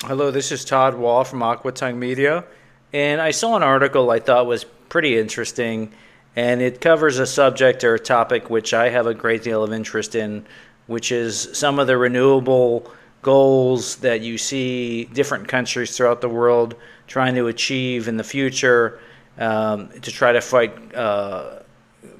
Hello, this is Todd Wall from Aquatongue Media, and I saw an article I thought was pretty interesting, and it covers a subject or a topic which I have a great deal of interest in, which is some of the renewable goals that you see different countries throughout the world trying to achieve in the future to try to fight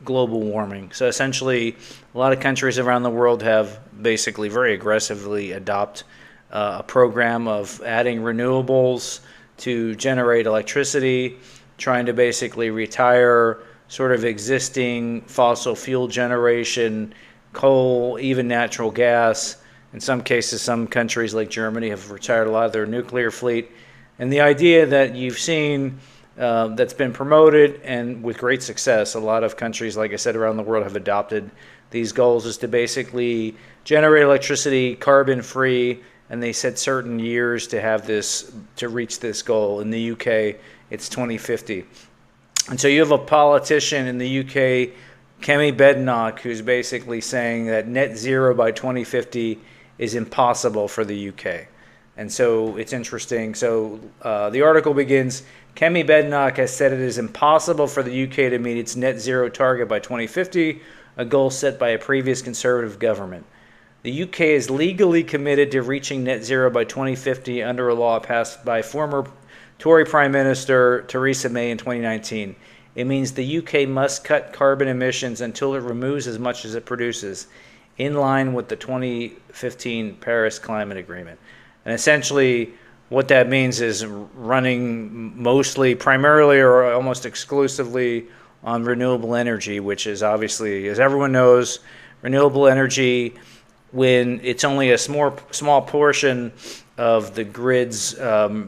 global warming. So essentially, a lot of countries around the world have basically very aggressively adopt a program of adding renewables to generate electricity, trying to basically retire sort of existing fossil fuel generation, coal, even natural gas. In some cases, some countries like Germany have retired a lot of their nuclear fleet. And the idea that you've seen that's been promoted and with great success, a lot of countries, like I said, around the world have adopted these goals, is to basically generate electricity carbon free, and they set certain years to have this, to reach this goal. In the UK, it's 2050. And so you have a politician in the UK, Kemi Badenoch, who's basically saying that net zero by 2050 is impossible for the UK. And so it's interesting. So the article begins, Kemi Badenoch has said it is impossible for the UK to meet its net zero target by 2050, a goal set by a previous Conservative government. The UK is legally committed to reaching net zero by 2050 under a law passed by former Tory Prime Minister Theresa May in 2019. It means the UK must cut carbon emissions until it removes as much as it produces, in line with the 2015 Paris Climate Agreement. And essentially, what that means is running mostly, primarily, or almost exclusively on renewable energy, which is obviously, as everyone knows, renewable energy, when it's only a small portion of the grid's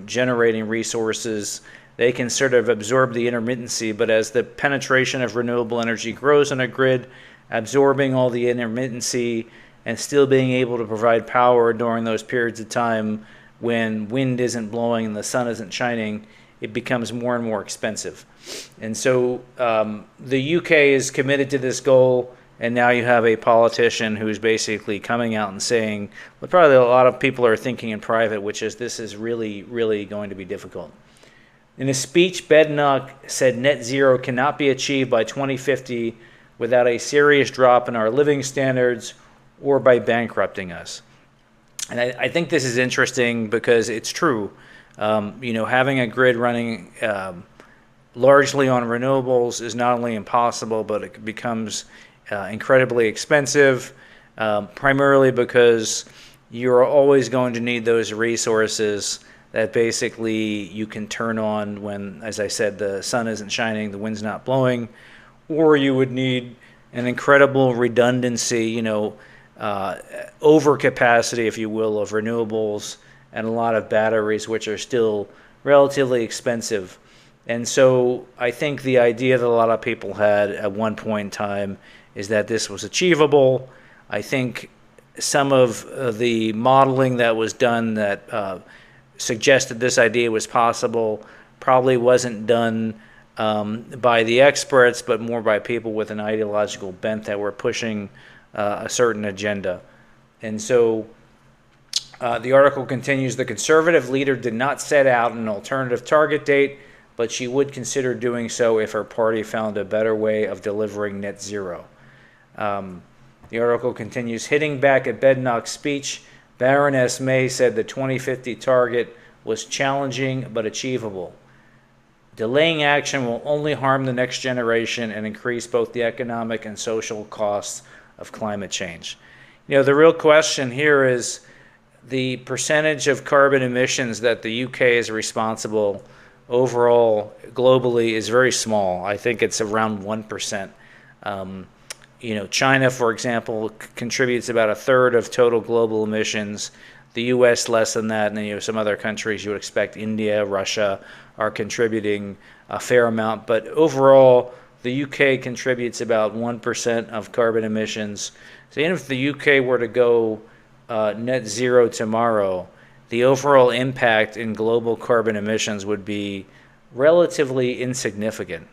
generating resources, they can sort of absorb the intermittency. But as the penetration of renewable energy grows on a grid, absorbing all the intermittency and still being able to provide power during those periods of time when wind isn't blowing and the sun isn't shining, it becomes more and more expensive. And so the UK is committed to this goal. And now you have a politician who's basically coming out and saying what probably a lot of people are thinking in private, which is this is really, really going to be difficult. In a speech, Badenoch said net zero cannot be achieved by 2050 without a serious drop in our living standards or by bankrupting us. And I think this is interesting because it's true. Having a grid running largely on renewables is not only impossible, but it becomes incredibly expensive, primarily because you're always going to need those resources that basically you can turn on when, as I said, the sun isn't shining, the wind's not blowing, or you would need an incredible redundancy, overcapacity, if you will, of renewables and a lot of batteries, which are still relatively expensive. And so I think the idea that a lot of people had at one point in time is that this was achievable. I think some of the modeling that was done that suggested this idea was possible probably wasn't done by the experts, but more by people with an ideological bent that were pushing a certain agenda. And so the article continues, the Conservative leader did not set out an alternative target date, but she would consider doing so if her party found a better way of delivering net zero. The article continues, hitting back at Badenoch's speech, Baroness May said the 2050 target was challenging but achievable. Delaying action will only harm the next generation and increase both the economic and social costs of climate change. The real question here is the percentage of carbon emissions that the UK is responsible overall globally is very small. I think it's around 1%. China, for example, contributes about a third of total global emissions. The U.S. less than that, and then some other countries you would expect, India, Russia, are contributing a fair amount. But overall, the U.K. contributes about 1% of carbon emissions. So even if the U.K. were to go net zero tomorrow, the overall impact in global carbon emissions would be relatively insignificant.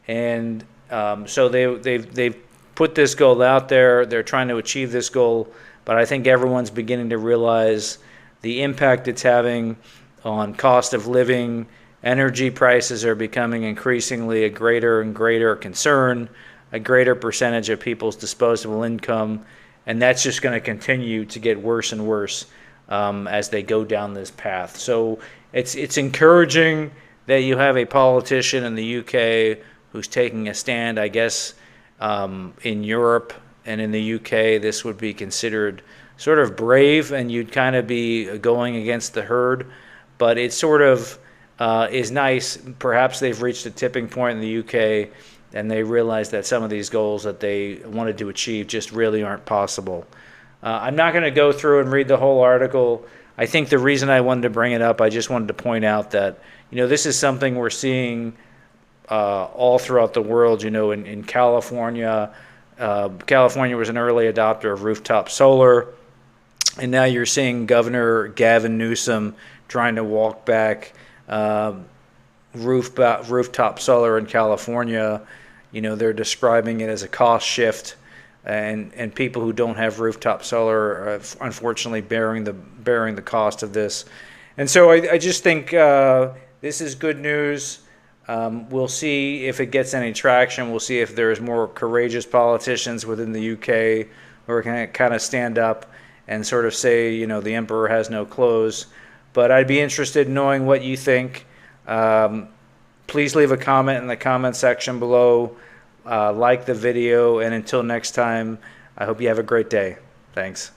And so they've put this goal out there. They're trying to achieve this goal, but I think everyone's beginning to realize the impact it's having on cost of living. Energy prices are becoming increasingly a greater and greater concern, a greater percentage of people's disposable income, and that's just going to continue to get worse and worse as they go down this path. So it's encouraging that you have a politician in the UK who's taking a stand. I guess in Europe and in the UK, this would be considered sort of brave, and you'd kind of be going against the herd. But it sort of is nice. Perhaps they've reached a tipping point in the UK, and they realize that some of these goals that they wanted to achieve just really aren't possible. I'm not going to go through and read the whole article. I think the reason I wanted to bring it up, I just wanted to point out that, this is something we're seeing all throughout the world. In California, California was an early adopter of rooftop solar, and now you're seeing Governor Gavin Newsom trying to walk back rooftop solar in California. They're describing it as a cost shift, and people who don't have rooftop solar are unfortunately bearing the cost of this. And so I just think this is good news. We'll see if it gets any traction. We'll see if there's more courageous politicians within the UK who are going to kind of stand up and sort of say, the emperor has no clothes. But I'd be interested in knowing what you think. Please leave a comment in the comment section below. Like the video, and until next time, I hope you have a great day. Thanks.